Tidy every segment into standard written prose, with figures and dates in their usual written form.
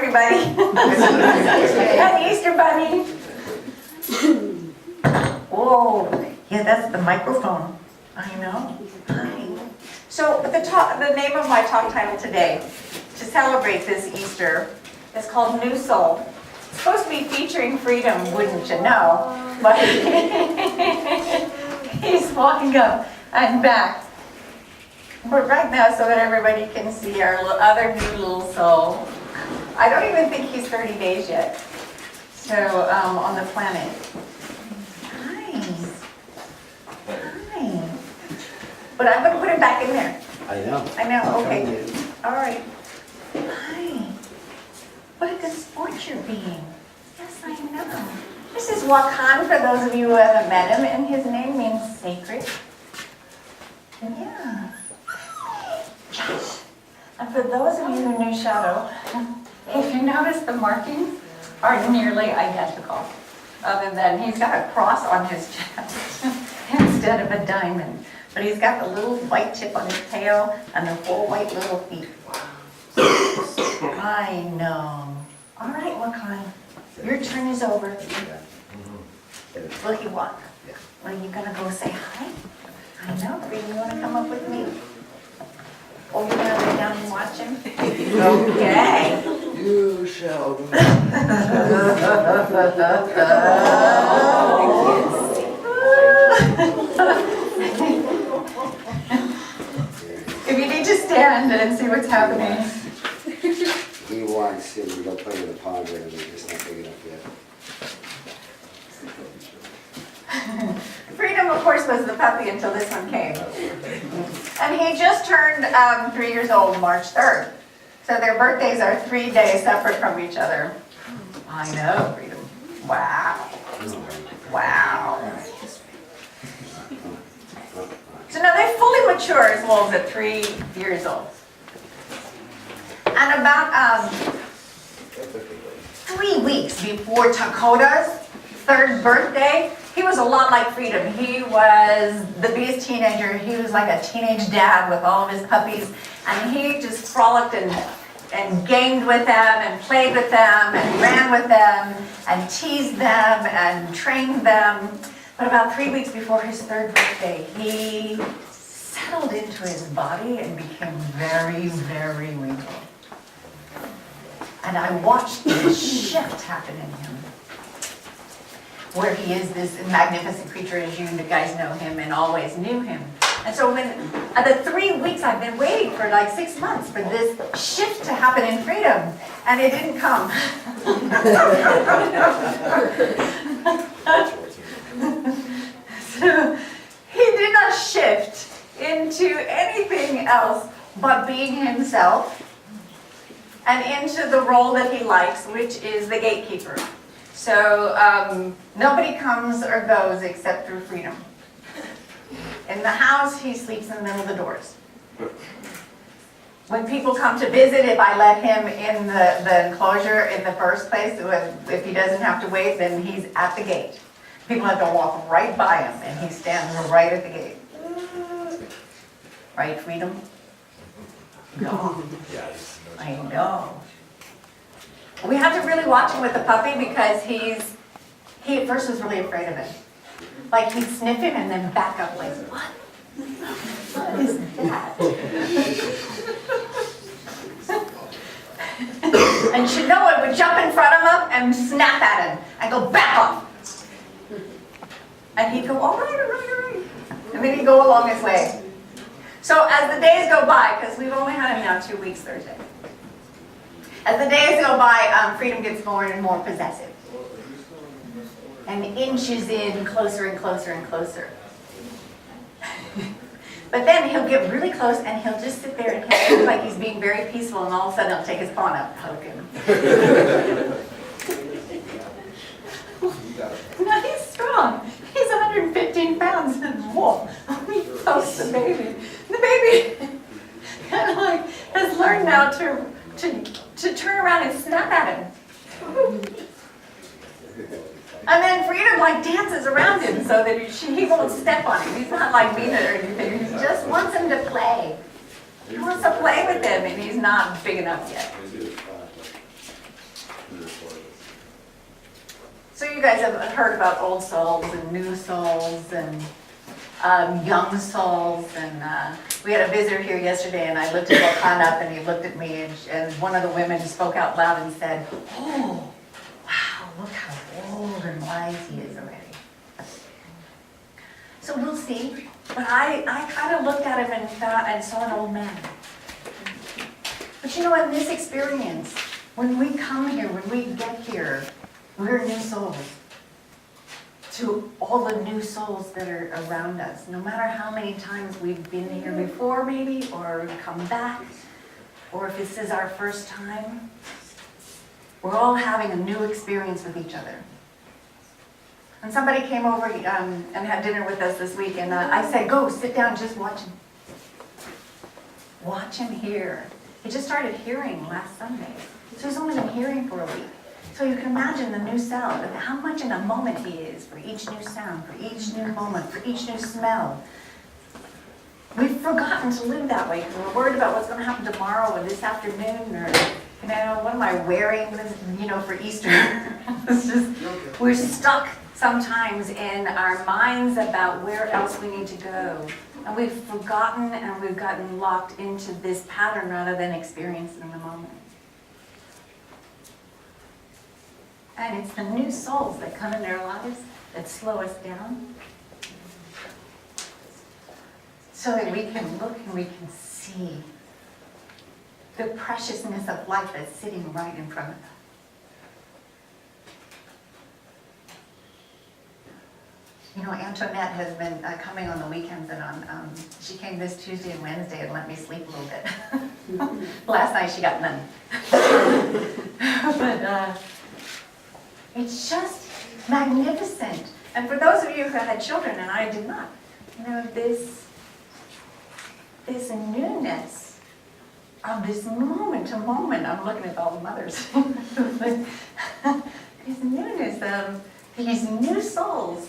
everybody. An Easter bunny. Whoa, yeah, that's the microphone. I know. Hi. So the name of my talk title today, to celebrate this Easter, is called New Soul. It's supposed to be featuring freedom, wouldn't you know? But he's walking up and back. But right now, so that everybody can see our other new little soul. I don't even think he's 30 days yet. So, on the planet. Hi. Hi. But I'm going to put him back in there. I know. I know, okay. All right. Hi. What a good sport you're being. Yes, I know. This is Wakan, for those of you who haven't met him, and his name means sacred. Yeah. Yes. And for those of you who knew Shadow, if you notice the markings are nearly identical, other than he's got a cross on his chest instead of a diamond. But he's got the little white tip on his tail and the 4 white little feet. I know. All right, Wakan, your turn is over. Will you walk? Are you gonna go say hi? I know, Freedom, you wanna come up with me? Or you're gonna lay down and watch him? Okay. You shall be. If you need to stand and see what's happening. He wants him to go play with the pond with him, he's just not big enough yet. Freedom, of course, was the puppy until this one came. And he just turned 3 years old March 3rd. So their birthdays are 3 days separate from each other. I know, Freedom. Wow. Wow. So now they're fully mature as wolves at 3 years old. And about 3 weeks before Takota's 3rd birthday, he was a lot like Freedom. He was the biggest teenager. He was like a teenage dad with all of his puppies. And he just frolicked and gamed with them and played with them and ran with them and teased them and trained them. But about 3 weeks before his 3rd birthday, he settled into his body and became very, very regal. And I watched this shift happen in him, where he is this magnificent creature, as you guys know him and always knew him. And so when the 3 weeks, I've been waiting for like 6 months for this shift to happen in Freedom, and it didn't come. So he did not shift into anything else but being himself and into the role that he likes, which is the gatekeeper. So nobody comes or goes except through Freedom. In the house, he sleeps in the middle of the doors. When people come to visit, if I let him in the enclosure in the first place, if he doesn't have to wait, then he's at the gate. People have to walk right by him, and he stands right at the gate. Right, Freedom? No. I know. We have to really watch him with the puppy because he at first was really afraid of it. Like he'd sniff him and then back up like, what? What is that? And you should know it would jump in front of him and snap at him and go back off. And he'd go, all right, all right, all right. And then he'd go along his way. So as the days go by, because we've only had him now 2 weeks Thursday. As the days go by, Freedom gets more and more possessive. And inches in closer and closer and closer. But then he'll get really close and he'll just sit there and he'll look like he's being very peaceful, and all of a sudden he'll take his paw up and poke him. No, he's strong. He's 115 pounds and whoa, he pokes the baby. The baby kind of like has learned now to turn around and snap at him. And then Freedom like dances around him so that he won't step on him. He's not like mean or anything. He just wants him to play. He wants to play with him, and he's not big enough yet. So you guys have heard about old souls and new souls and young souls, and we had a visitor here yesterday, and I lifted Wakan up, and he looked at me, and one of the women spoke out loud and said, "Oh, wow, look how old and wise he is already." So we'll see. But I kind of looked at him and thought, and saw an old man. But you know, in this experience, when we come here, when we get here, we're new souls. To all the new souls that are around us, no matter how many times we've been here before maybe, or come back, or if this is our first time, we're all having a new experience with each other. And somebody came over and had dinner with us this week, and I said, "Go, sit down, just watch him. Watch him hear." He just started hearing last Sunday, so he's only been hearing for a week. So you can imagine the new sound, and how much in a moment he is for each new sound, for each new moment, for each new smell. We've forgotten to live that way because we're worried about what's going to happen tomorrow or this afternoon, or, you know, what am I wearing, you know, for Easter? It's just, we're stuck sometimes in our minds about where else we need to go. And we've forgotten, and we've gotten locked into this pattern rather than experiencing in the moment. And it's the new souls that come in their lives that slow us down, so that we can look and we can see the preciousness of life that's sitting right in front of us. You know, Antoinette has been coming on the weekends, and she came this Tuesday and Wednesday and let me sleep a little bit. Last night she got none. But it's just magnificent. And for those of you who had children, and I did not, you know, this newness of this moment to moment, I'm looking at all the mothers, this newness of these new souls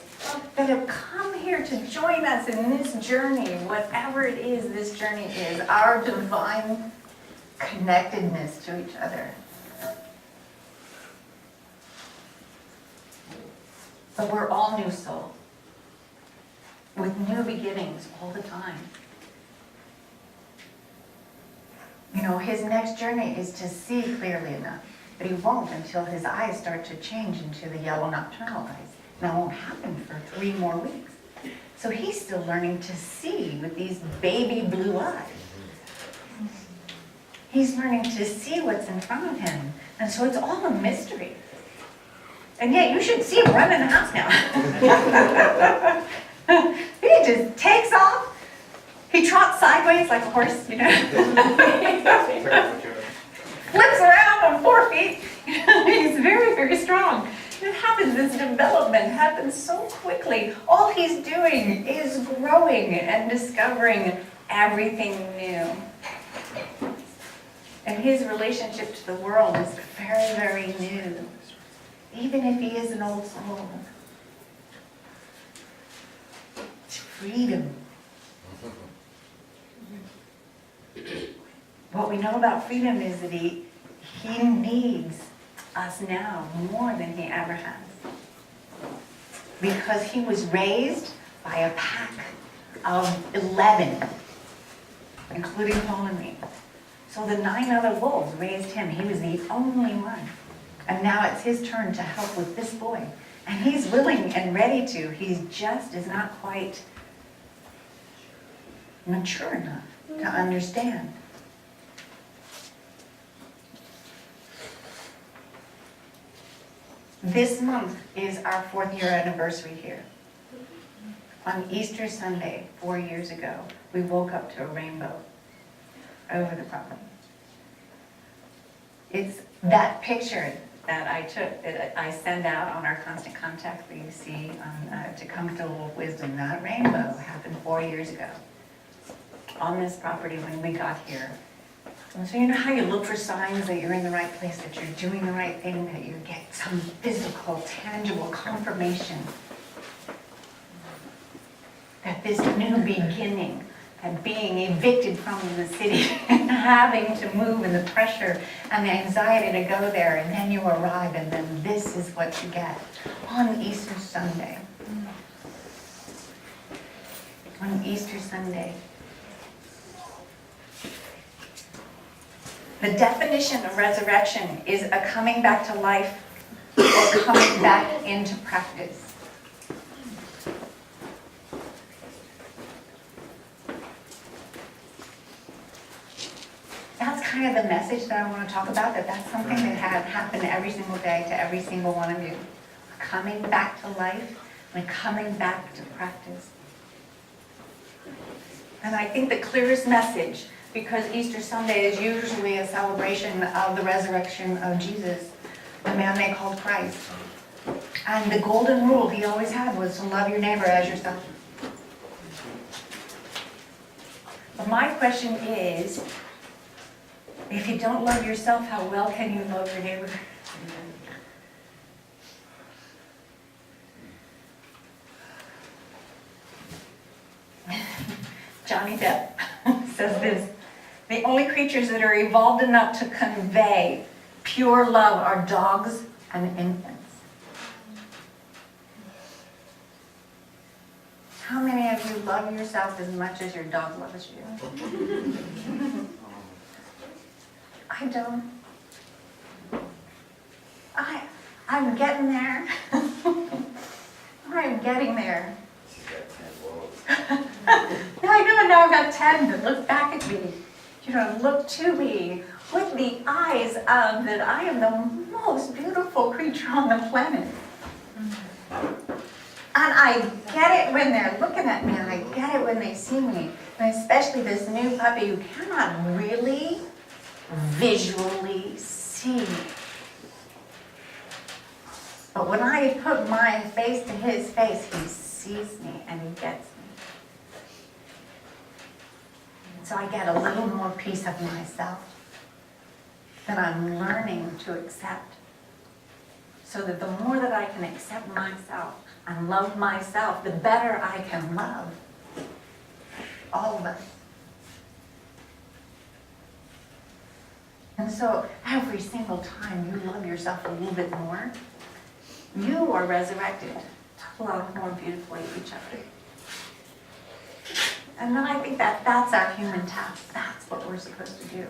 that have come here to join us in this journey, whatever it is this journey is, our divine connectedness to each other. But we're all new souls, with new beginnings all the time. You know, his next journey is to see clearly enough, but he won't until his eyes start to change into the yellow nocturnal eyes. That won't happen for 3 more weeks. So he's still learning to see with these baby blue eyes. He's learning to see what's in front of him. And so it's all a mystery. And yet you should see him run in the house now. He just takes off. He trots sideways like a horse, you know. Flips around on 4 feet. He's very, very strong. It happens, this development happens so quickly. All he's doing is growing and discovering everything new. And his relationship to the world is very, very new. Even if he is an old soul. It's freedom. What we know about freedom is that he needs us now more than he ever has. Because he was raised by a pack of 11, including Paul and me. So the 9 other wolves raised him. He was the only one. And now it's his turn to help with this boy. And he's willing and ready to. He just is not quite mature enough to understand. This month is our 4th year anniversary here. On Easter Sunday, 4 years ago, we woke up to a rainbow over the property. It's that picture that I took, that I send out on our constant contact that you see on To Come to a Little Wisdom. That rainbow happened 4 years ago on this property when we got here. And so you know how you look for signs that you're in the right place, that you're doing the right thing, that you get some physical, tangible confirmation that this new beginning, and being evicted from the city and having to move, and the pressure and the anxiety to go there, and then you arrive, and then this is what you get. on Easter Sunday. On Easter Sunday. The definition of resurrection is a coming back to life or coming back into practice. That's kind of the message that I want to talk about, that's something that had happened every single day to every single one of you. Coming back to life and coming back to practice. And I think the clearest message, because Easter Sunday is usually a celebration of the resurrection of Jesus, the man they called Christ. And the golden rule he always had was to love your neighbor as yourself. But my question is, if you don't love yourself, how well can you love your neighbor? Johnny Depp says this: the only creatures that are evolved enough to convey pure love are dogs and infants. How many of you love yourself as much as your dog loves you? I don't. I'm getting there. I'm getting there. I know, now I've got 10 that look back at me, look to me with the eyes of that I am the most beautiful creature on the planet. And I get it when they're looking at me, and I get it when they see me, and especially this new puppy who cannot really visually see me. But when I put my face to his face, he sees me and he gets me. So I get a little more piece of myself that I'm learning to accept. So that the more that I can accept myself and love myself, the better I can love all of us. And so every single time you love yourself a little bit more, you are resurrected to love more beautifully each other. And then I think that's our human task. That's what we're supposed to do.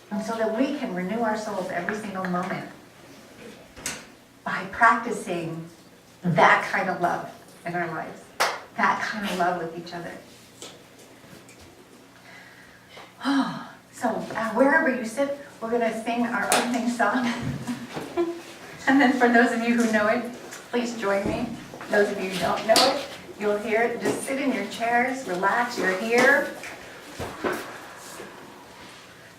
And so that we can renew our souls every single moment by practicing that kind of love in our lives. That kind of love with each other. So wherever you sit, we're going to sing our opening song. And then for those of you who know it, please join me. Those of you who don't know it, you'll hear it. Just sit in your chairs, relax, you're here.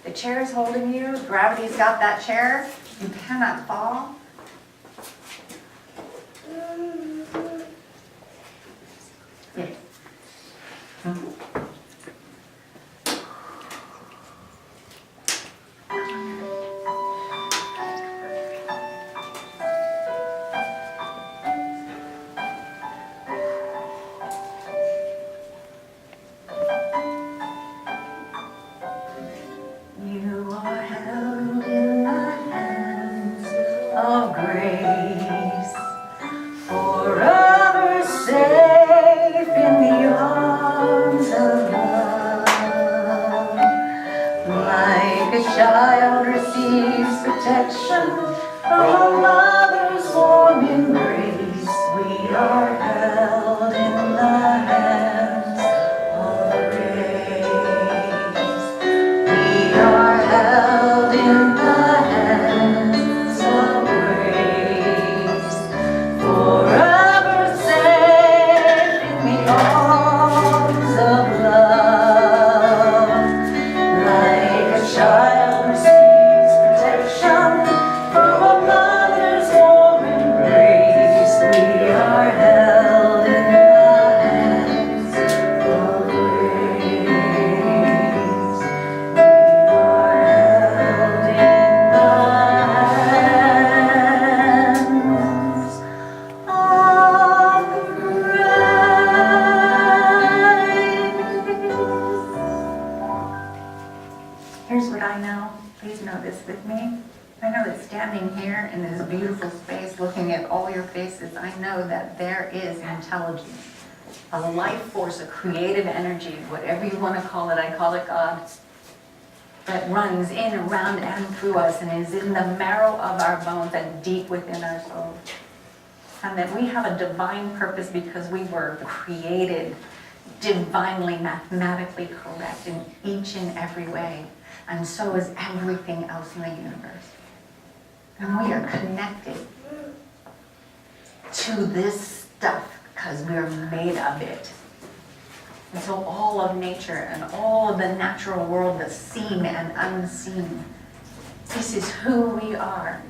The chair is holding you. Gravity's got that chair. You cannot fall. Yes. You are held in the hands of grace, forever safe in the arms of love. Like a child receives protection from a mother's warm embrace, we are held in the hands of grace. We are held in the hands of grace, forever safe in the arms of love. Like a child receives protection from a mother's warm embrace, we are held in the hands of grace. We are held in the hands of grace. Here's what I know. Please know this with me. I know that standing here in this beautiful space looking earth basis, I know that there is intelligence, a life force, a creative energy, whatever you want to call it, I call it God, that runs in, around, and through us and is in the marrow of our bones and deep within our souls. And that we have a divine purpose because we were created divinely, mathematically correct in each and every way. And so is everything else in the universe. And we are connected to this stuff because we're made of it. And so all of nature and all of the natural world, the seen and unseen, this is who we are.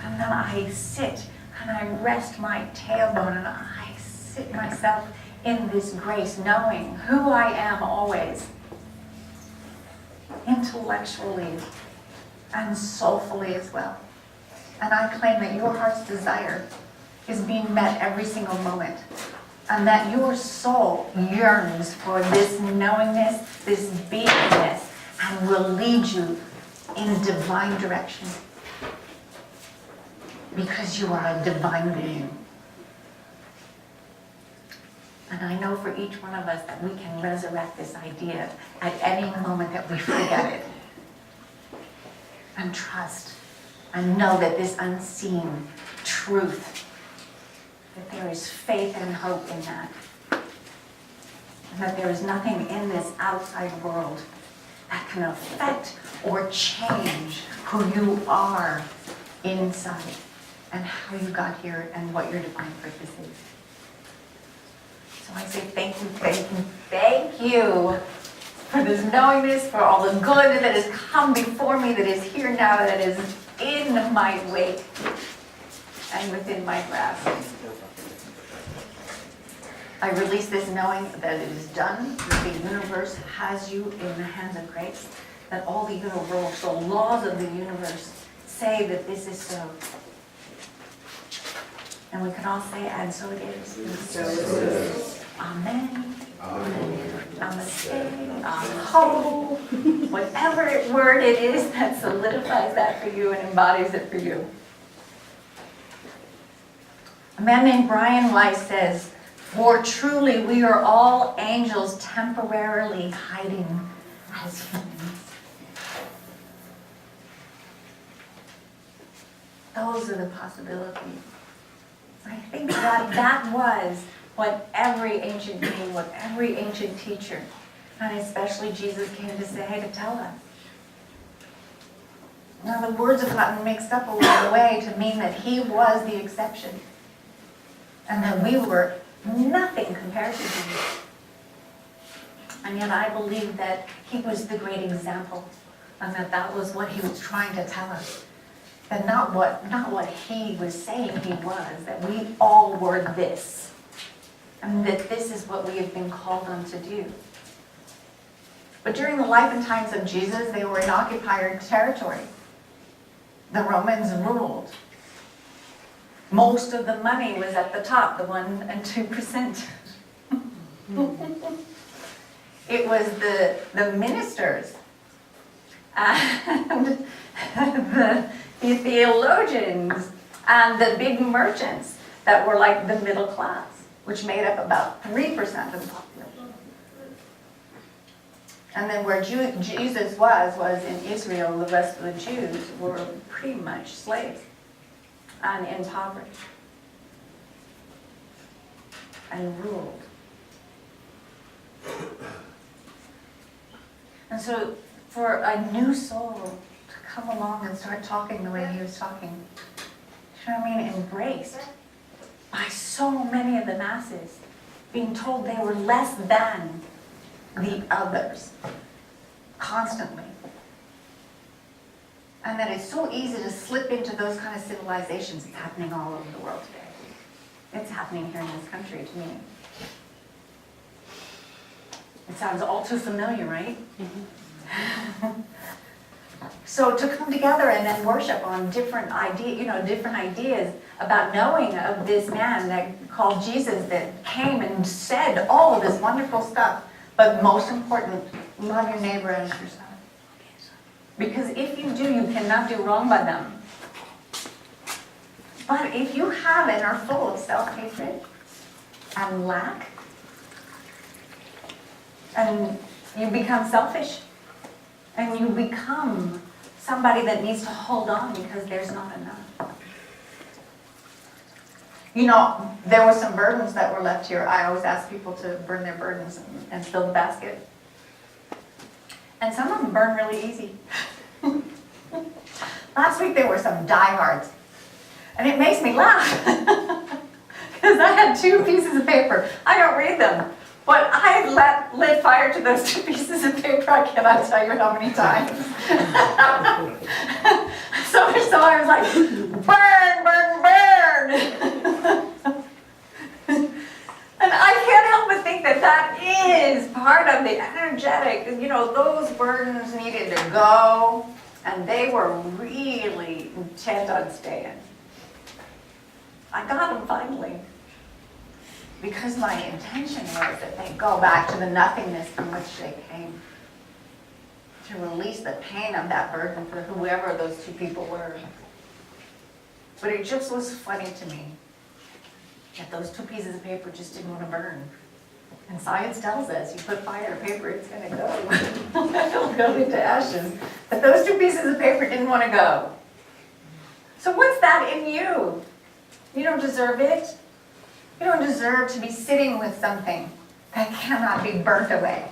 And then I sit and I rest my tailbone and I sit myself in this grace, knowing who I am always, intellectually and soulfully as well. And I claim that your heart's desire is being met every single moment, and that your soul yearns for this knowingness, this beingness, and will lead you in divine direction. Because you are a divine being. And I know for each one of us that we can resurrect this idea at any moment that we forget it. And trust and know that this unseen truth, that there is faith and hope in that. And that there is nothing in this outside world that can affect or change who you are inside. And how you got here and what your divine purpose is. So I say thank you, thank you, thank you for this knowingness, for all the good that has come before me, that is here now, that is in my wake and within my grasp. I release this knowing that it is done, that the universe has you in the hands of grace, that all the universal laws of the universe say that this is so. And we can all say, and so it is. And so it is. Amen. Amen. Namaste. Aho. Whatever word it is that solidifies that for you and embodies it for you. A man named Brian Weiss says, for truly we are all angels temporarily hiding as humans. Those are the possibilities. I think that was what every ancient being, what every ancient teacher, and especially Jesus came to say, to tell us. Now the words have gotten mixed up along the way to mean that he was the exception. And that we were nothing compared to him. And yet I believe that he was the great example. And that was what he was trying to tell us. That not what he was saying he was, that we all were this. And that this is what we have been called on to do. But during the life and times of Jesus, they were in occupied territory. The Romans ruled. Most of the money was at the top, the 1% and 2%. It was the ministers and the theologians and the big merchants that were like the middle class, which made up about 3% of the population. And then where Jesus was in Israel, the rest of the Jews were pretty much slaves and impoverished and ruled. And so for a new soul to come along and start talking the way he was talking, you know what I mean, embraced by so many of the masses, being told they were less than the others, constantly. And that it's so easy to slip into those kind of civilizations. It's happening all over the world today. It's happening here in this country to me. It sounds all too familiar, right? Mm-hmm. So to come together and then worship on different ideas about knowing of this man that called Jesus, that came and said all of this wonderful stuff, but most important, love your neighbor as yourself. Because if you do, you cannot do wrong by them. But if you have and are full of self-hatred and lack, and you become selfish, and you become somebody that needs to hold on because there's not enough. You know, there were some burdens that were left here. I always ask people to burn their burdens and fill the basket. And some of them burn really easy. Last week there were some diehards. And it makes me laugh. Because I had 2 pieces of paper. I don't read them. But I lit fire to those 2 pieces of paper. I cannot tell you how many times. So I was like, burn, burn, burn. And I can't help but think that that is part of the energetic. You know, those burdens needed to go. And they were really intent on staying. I got them finally. Because my intention was that they go back to the nothingness from which they came. To release the pain of that burden for whoever those 2 people were. But it just was funny to me that those 2 pieces of paper just didn't want to burn. And science tells us, you put fire to paper, it's going to go. It'll go into ashes. But those 2 pieces of paper didn't want to go. So what's that in you? You don't deserve it. You don't deserve to be sitting with something that cannot be burnt away.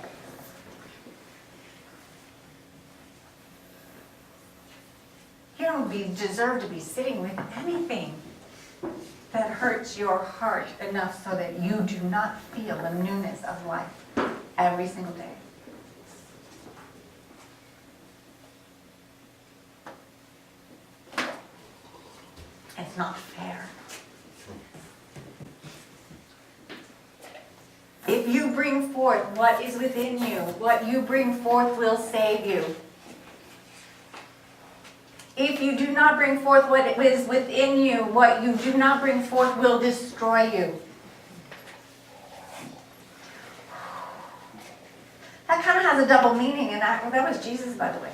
You don't deserve to be sitting with anything that hurts your heart enough so that you do not feel the newness of life every single day. It's not fair. If you bring forth what is within you, what you bring forth will save you. If you do not bring forth what is within you, what you do not bring forth will destroy you. That kind of has a double meaning, and that was Jesus, by the way.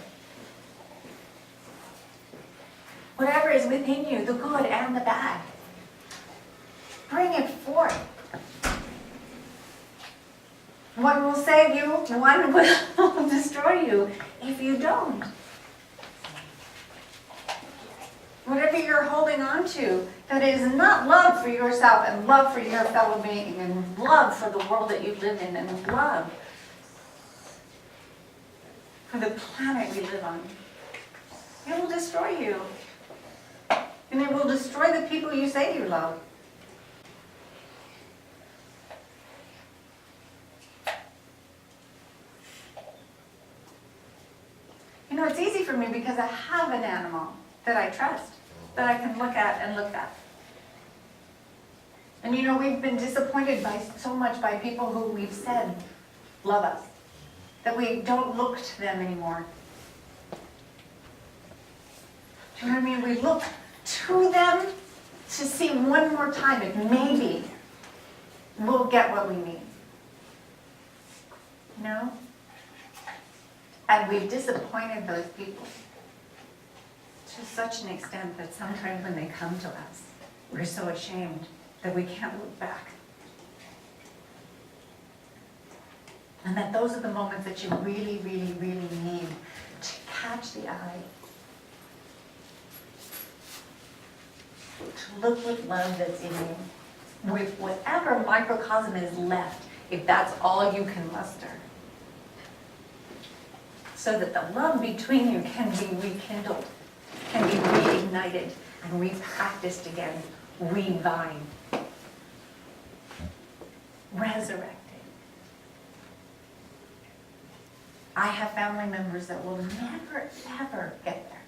Whatever is within you, the good and the bad, bring it forth. One will save you, one will destroy you if you don't. Whatever you're holding on to that is not love for yourself and love for your fellow being and love for the world that you live in and love for the planet we live on, it will destroy you. And it will destroy the people you say you love. You know, it's easy for me because I have an animal that I trust, that I can look at and look at. And you know, we've been disappointed by so much by people who we've said love us, that we don't look to them anymore. Do you know what I mean? We look to them to see one more time if maybe we'll get what we need. You know? And we've disappointed those people to such an extent that sometimes when they come to us, we're so ashamed that we can't look back. And that those are the moments that you really, really, really need to catch the eye. To look with love that's in you. With whatever microcosm is left, if that's all you can muster. So that the love between you can be rekindled, can be reignited and repracticed again, revived, resurrected. I have family members that will never, ever get there.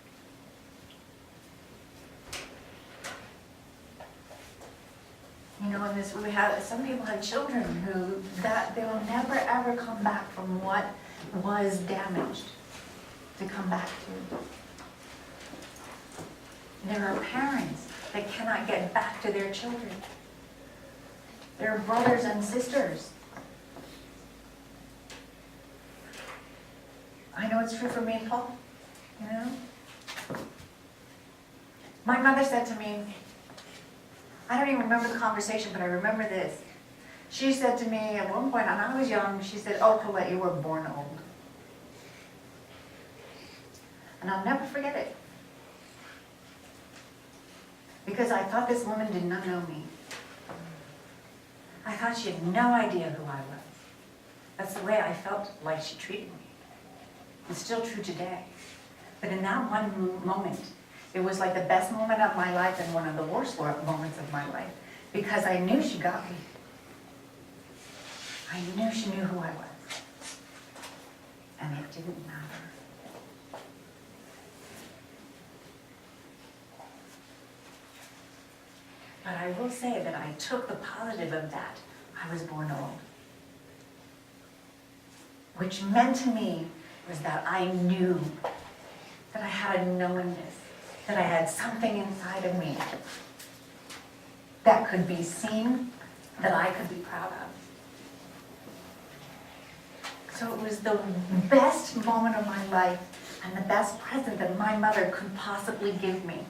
You know, in this, some people have children who, that they will never, ever come back from what was damaged to come back to. There are parents that cannot get back to their children. There are brothers and sisters. I know it's true for me and Paul, you know. My mother said to me, I don't even remember the conversation, but I remember this. She said to me at one point, and I was young, she said, "Oh, Colette, you were born old." And I'll never forget it. Because I thought this woman did not know me. I thought she had no idea who I was. That's the way I felt like she treated me. It's still true today. But in that one moment, it was like the best moment of my life and one of the worst moments of my life. Because I knew she got me. I knew she knew who I was. And it didn't matter. But I will say that I took the positive of that. I was born old. Which meant to me was that I knew that I had a knowingness, that I had something inside of me that could be seen, that I could be proud of. So it was the best moment of my life and the best present that my mother could possibly give me,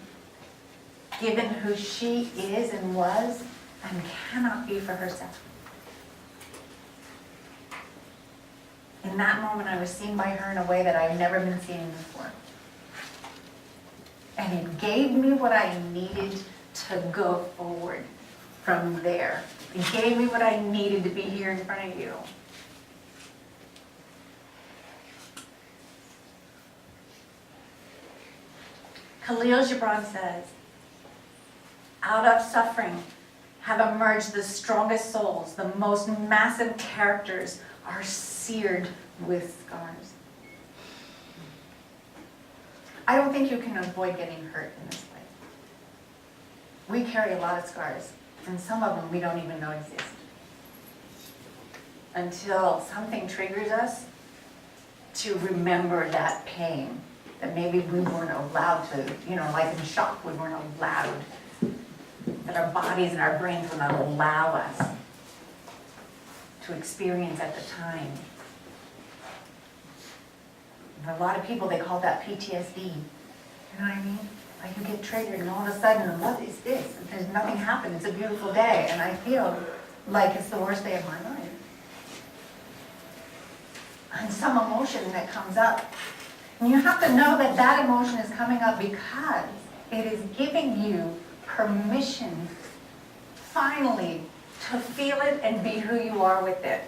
given who she is and was and cannot be for herself. In that moment, I was seen by her in a way that I've never been seen before. And it gave me what I needed to go forward from there. It gave me what I needed to be here in front of you. Khalil Gibran says, "Out of suffering have emerged the strongest souls, the most massive characters are seared with scars." I don't think you can avoid getting hurt in this way. We carry a lot of scars, and some of them we don't even know exist. Until something triggers us to remember that pain, that maybe we weren't allowed to, like in shock, we weren't allowed, that our bodies and our brains would not allow us to experience at the time. And a lot of people, they call that PTSD. You know what I mean? Like you get triggered and all of a sudden, what is this? There's nothing happened. It's a beautiful day. And I feel like it's the worst day of my life. And some emotion that comes up. And you have to know that that emotion is coming up because it is giving you permission, finally, to feel it and be who you are with it.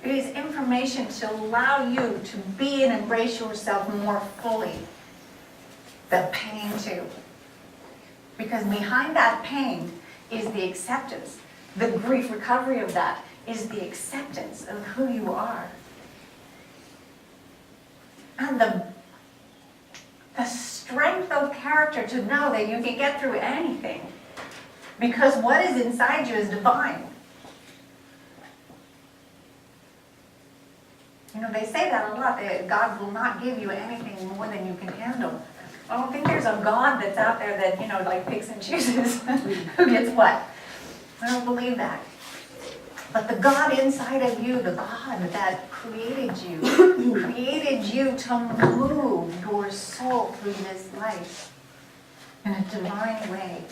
It is information to allow you to be and embrace yourself more fully. The pain too. Because behind that pain is the acceptance. The grief recovery of that is the acceptance of who you are. And the strength of character to know that you can get through anything. Because what is inside you is divine. They say that a lot, that God will not give you anything more than you can handle. I don't think there's a God that's out there that, like picks and chooses who gets what. I don't believe that. But the God inside of you, the God that created you to move your soul through this life in a divine way.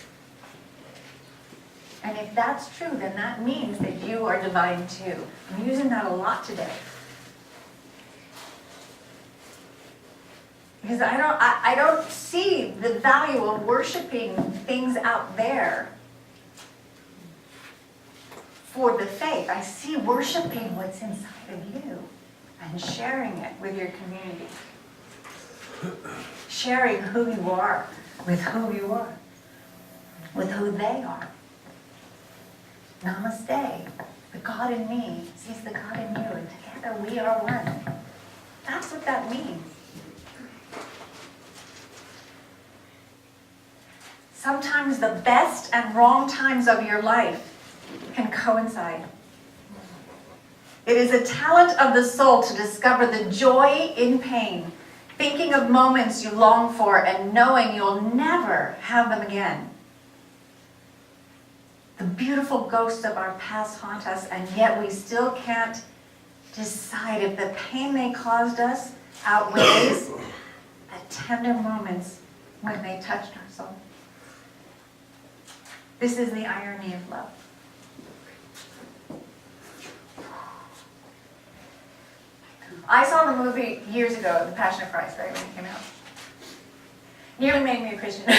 And if that's true, then that means that you are divine too. I'm using that a lot today. Because I don't see the value of worshiping things out there for the faith. I see worshiping what's inside of you and sharing it with your community. Sharing who you are with who you are, with who they are. Namaste. The God in me sees the God in you, and together we are one. That's what that means. Sometimes the best and wrong times of your life can coincide. It is a talent of the soul to discover the joy in pain, thinking of moments you long for and knowing you'll never have them again. The beautiful ghosts of our past haunt us, and yet we still can't decide if the pain they caused us outweighs the tender moments when they touched our soul. This is the irony of love. I saw the movie years ago, The Passion of Christ, right when it came out. Nearly made me a Christian. I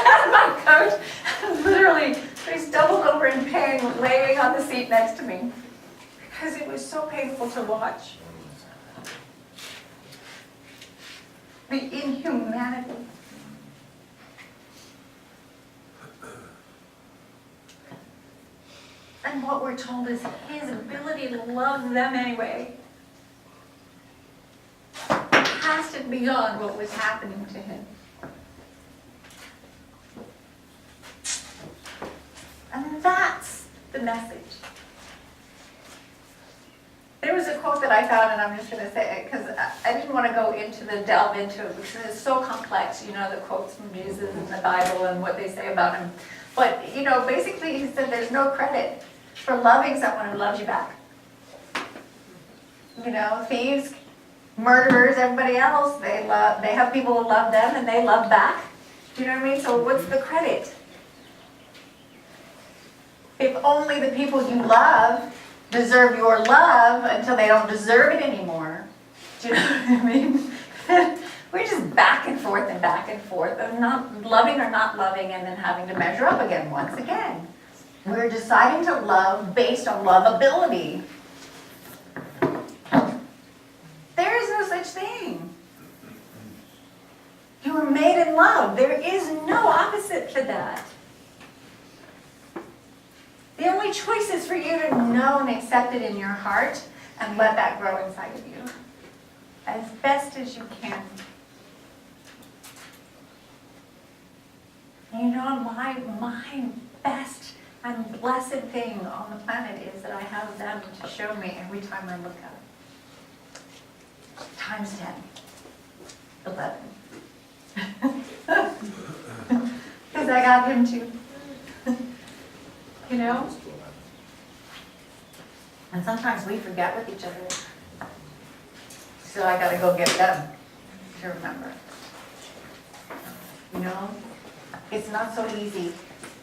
had my coach literally, he stumbled over in pain, laying on the seat next to me, because it was so painful to watch. The inhumanity. And what we're told is his ability to love them anyway, past and beyond what was happening to him. And that's the message. There was a quote that I found, and I'm just going to say it because I didn't want to delve into it because it's so complex, you know, the quotes from Jesus and the Bible and what they say about him. But, you know, basically he said there's no credit for loving someone who loves you back. You know, thieves, murderers, everybody else, they have people who love them and they love back. Do you know what I mean? So what's the credit? If only the people you love deserve your love until they don't deserve it anymore. Do you know what I mean? We're just back and forth and not loving or not loving, and then having to measure up again once again. We're deciding to love based on lovability. There is no such thing. You were made in love. There is no opposite to that. The only choice is for you to know and accept it in your heart and let that grow inside of you as best as you can. You know, my best and blessed thing on the planet is that I have them to show me every time I look at it. Times 10, 11. Because I got him too. You know? And sometimes we forget with each other. So I gotta go get them to remember. You know? It's not so easy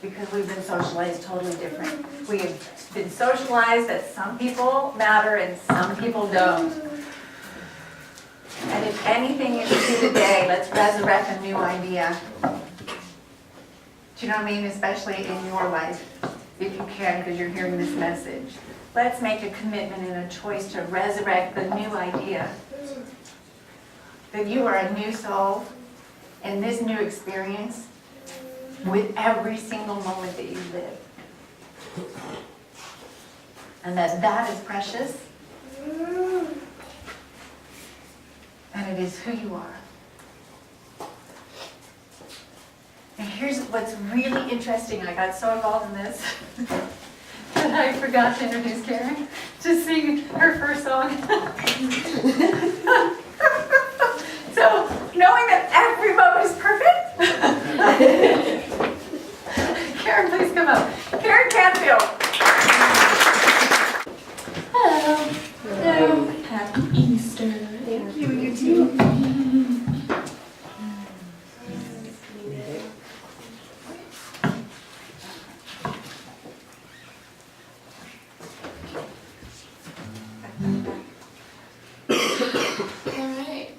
because we've been socialized totally different. We've been socialized that some people matter and some people don't. And if anything you can do today, let's resurrect a new idea. Do you know what I mean? Especially in your life, if you can, because you're hearing this message. Let's make a commitment and a choice to resurrect the new idea. That you are a new soul in this new experience with every single moment that you live. And that is precious. And it is who you are. And here's what's really interesting. I got so involved in this that I forgot to introduce Karen to sing her first song. So, knowing that every moment is perfect, Karen, please come up. Karen Canfield. Hello. Hello. Happy Easter. Thank you, you too. All right.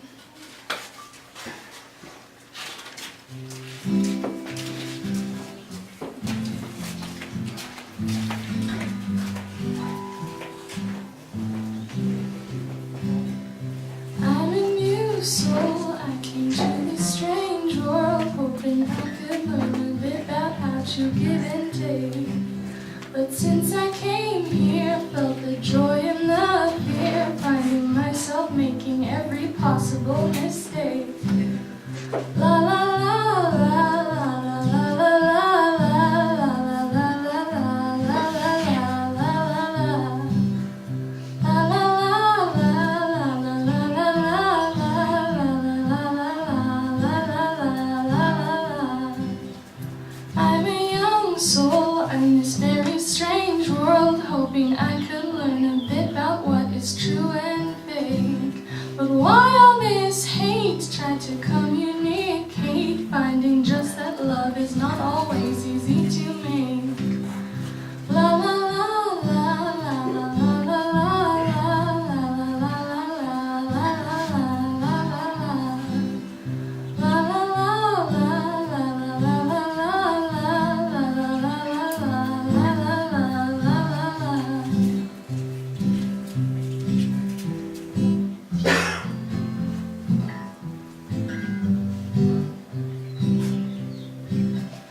I'm a new soul. I came to this strange world, hoping I could learn a bit about how to give and take. But since I came here, felt the joy and the fear, finding myself making every possible mistake. La la la la la la la la la la la la la la I'm a young soul in this very strange world, hoping I could learn a bit about what is true and fake. But why all this hate? Try to communicate is not always easy to make. La la la la la la la la la la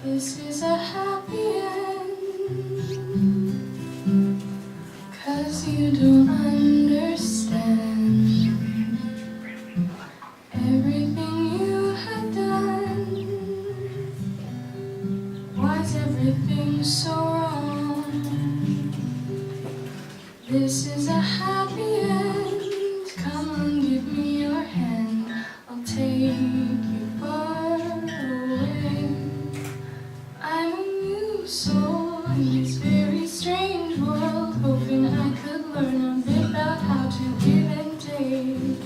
This is a happy end, 'cause you don't understand everything you had done. Why's everything so wrong? This is a happy end. Come on, give me your hand. I'll take you far away. I'm a new soul in this very strange world, hoping I could learn a bit about how to give and take.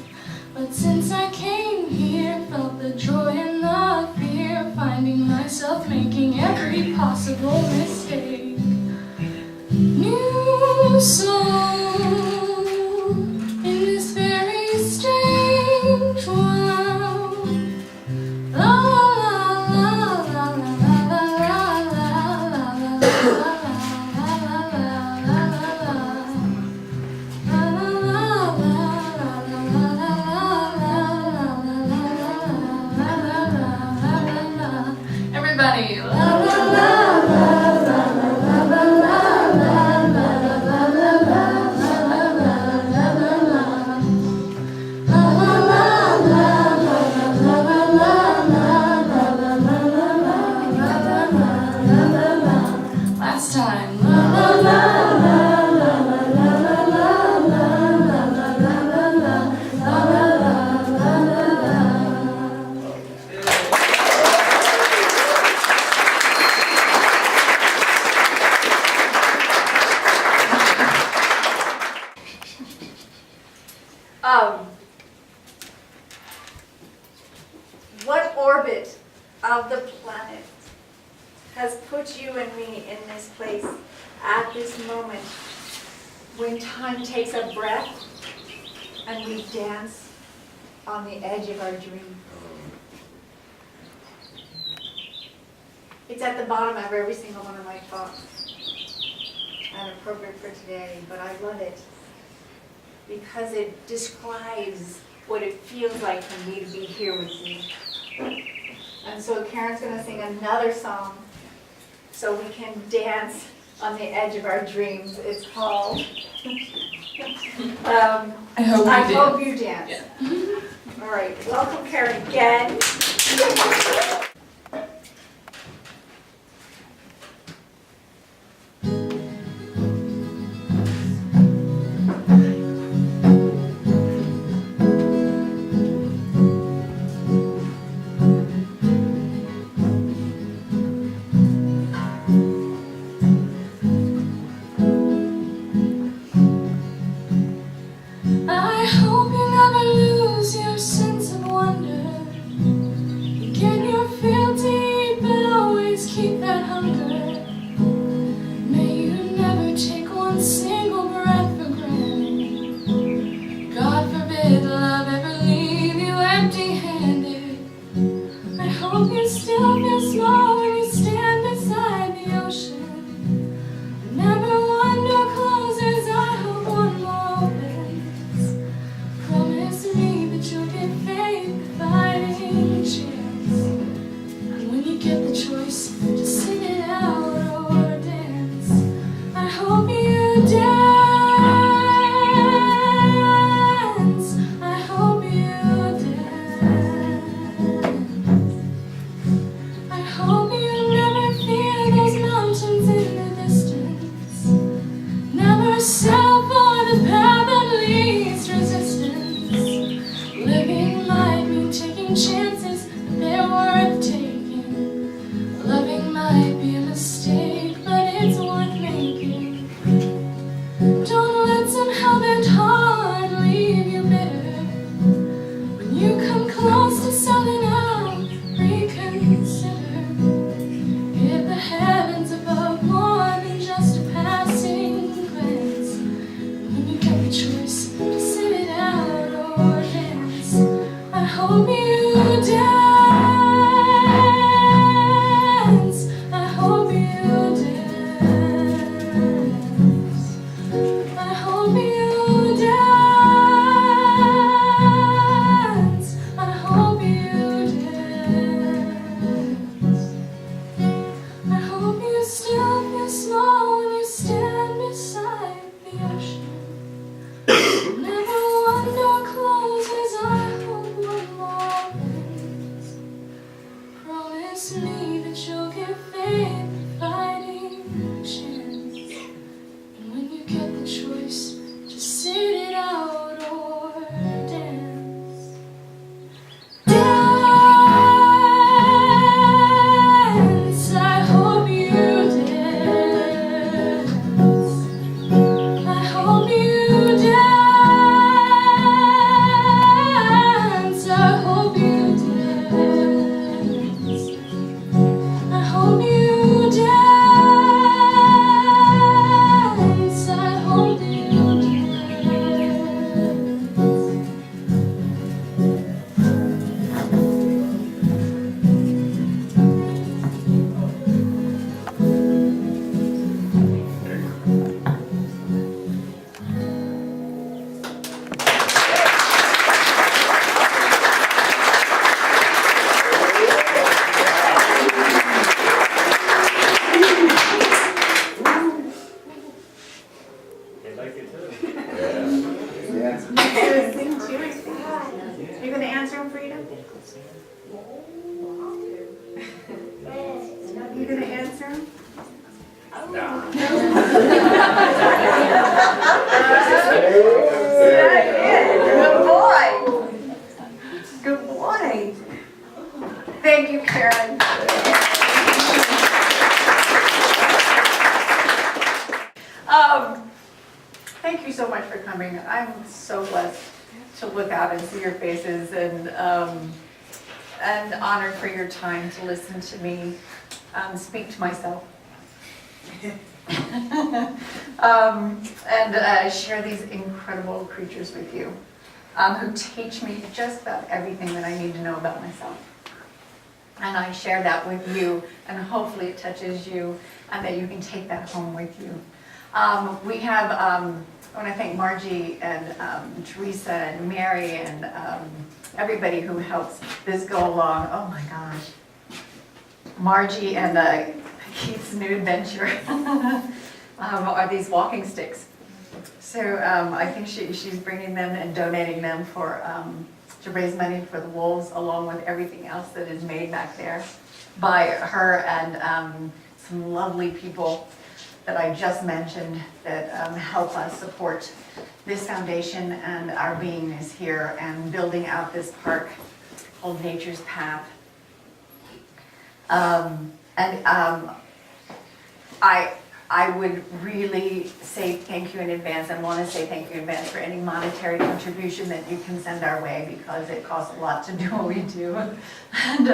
But since I came here, felt the joy and the fear, finding myself making every possible mistake. New soul in this very strange world. La la la la la la la la la Everybody, la la la la la la la last time. La la la la la la la la la What orbit of the planet has put you and me in this place at this moment when time takes a breath and we dance on the edge of our dream? It's at the bottom of every single one of my thoughts. Inappropriate for today, but I love it because it describes what it feels like for me to be here with you. And so Karen's going to sing another song so we can dance on the edge of our dreams. It's called I hope you dance. Yeah. All right, welcome Karen again. I hope you never lose your sense of wonder. Get your feel deep and always keep that hunger. May you never take one single breath for granted. God forbid love ever leave you empty-handed. I hope you still feel small when you stand beside the ocean. Never one door closes, I hope one more opens. Promise me that you'll give faith a fighting chance. And when you get the choice to sing it out or dance, I hope you dance. I hope you dance. I hope you never fear those mountains in the distance. Never settle for the path of least resistance. Living might mean taking chances, but they're worth taking. promise me that you'll give faith fighting chance. And when you get the choice, just sit it out or dance. Dance, I hope you dance. I hope you dance. I hope you dance. I hope you dance. I hope you They like it too. Yeah. You gonna answer him, Frida? You gonna answer him? Good boy. Good boy. Thank you, Karen. Thank you so much for coming. I'm so blessed to look out and see your faces, and honored for your time to listen to me speak to myself. And share these incredible creatures with you, who teach me just about everything that I need to know about myself. And I share that with you, and hopefully it touches you, and that you can take that home with you. We have, I want to thank Margie and Teresa and Mary and everybody who helps this go along. Oh my gosh. Margie and Keith's new adventure are these walking sticks. So I think she's bringing them and donating them for to raise money for the wolves, along with everything else that is made back there by her and some lovely people that I just mentioned that help us support this foundation and our beingness here and building out this park called Nature's Path. I would really say thank you in advance, and want to say thank you in advance for any monetary contribution that you can send our way, because it costs a lot to do what we do. And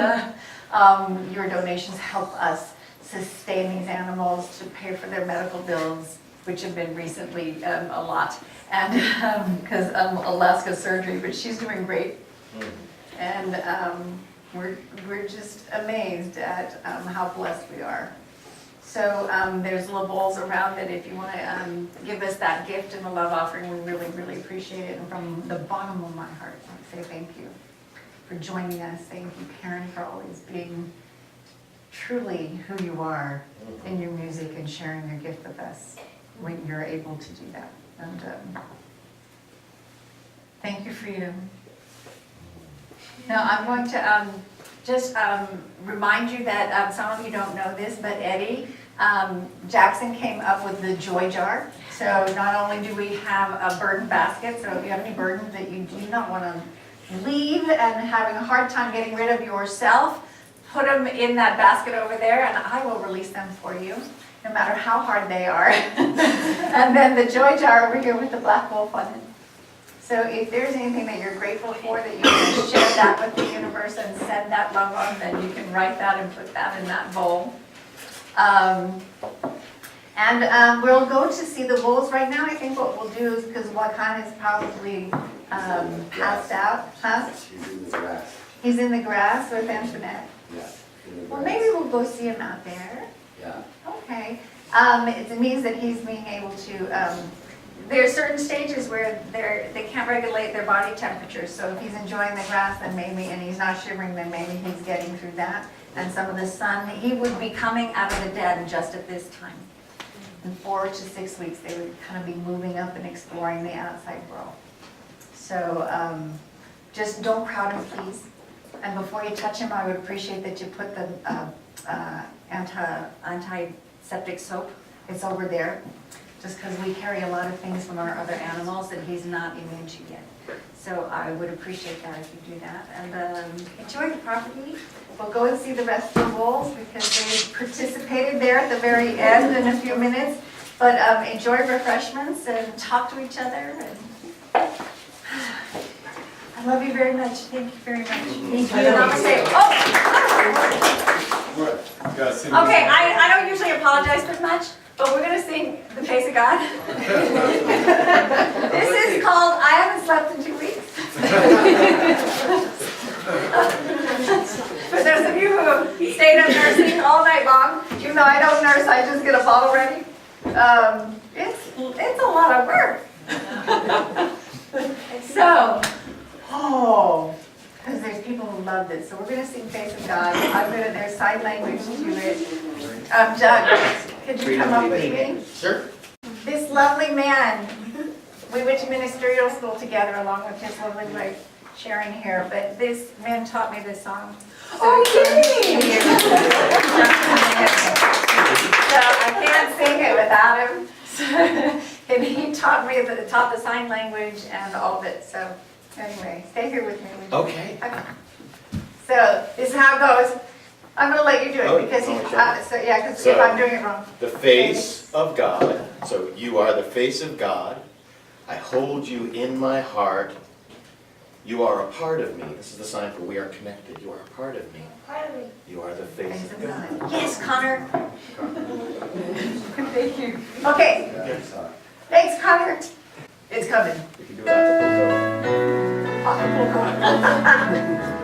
your donations help us sustain these animals, to pay for their medical bills, which have been recently a lot. And because Alaska's surgery, but she's doing great. And we're just amazed at how blessed we are. So there's little bowls around it if you want to give us that gift and a love offering. We really, really appreciate it. And from the bottom of my heart, I want to say thank you for joining us. Thank you, Karen, for always being truly who you are in your music and sharing your gift with us when you're able to do that. And thank you, Freedom. Now I'm going to just remind you that some of you don't know this, but Eddie Jackson came up with the joy jar. So not only do we have a burden basket, so if you have any burdens that you do not want to leave and having a hard time getting rid of yourself, put them in that basket over there and I will release them for you, no matter how hard they are. And then the joy jar over here with the black wolf on it. So if there's anything that you're grateful for, that you can share that with the universe and send that love on, then you can write that and put that in that bowl. We'll go to see the wolves right now. I think what we'll do is, because Wakan is probably passed out. Huh? He's in the grass. He's in the grass with Antoinette. Yeah. In the Well, grass. maybe we'll go see him out there. Yeah. Okay. It means that he's being able to, there are certain stages where they can't regulate their body temperature. So if he's enjoying the grass, then maybe, and he's not shivering, then maybe he's getting through that. And some of the sun, he would be coming out of the dead just at this time. In 4 to 6 weeks, they would kind of be moving up and exploring the outside world. So just don't crowd him, please. And before you touch him, I would appreciate that you put the antiseptic soap. It's over there, just because we carry a lot of things from our other animals that he's not immune to yet. So I would appreciate that if you do that. And enjoy the property. We'll go and see the rest of the wolves because they participated there at the very end in a few minutes. But enjoy refreshments and talk to each other. And I love you very much. Thank you very much. Thank you. Namaste. Oh! Okay, I don't usually apologize for much, but we're going to sing The Face of God. This is called I Haven't Slept in 2 weeks. For those of you who have stayed up nursing all night long, even though I don't nurse, I just get a bottle ready. It's a lot of work. So, because there's people who love this. So we're going to sing Face of God. There's sign language to it. Doug, could you come up with me? Sure. This lovely man, we went to ministerial school together along with his lovely wife, Sharon here, but this man taught me this song. Oh, yay! So I can't sing it without him. And he taught the sign language and all of it. So anyway, stay here with me. Okay. So this is how it goes. I'm going to let you do it because if I'm doing it wrong. The face of God. So you are the face of God. I hold you in my heart. You are a part of me. This is the sign for we are connected. You are a part of me. You are the face of God. Yes, Connor. Thank you. Okay. Thanks, Connor. It's coming. We can do it Acapulco. Acapulco.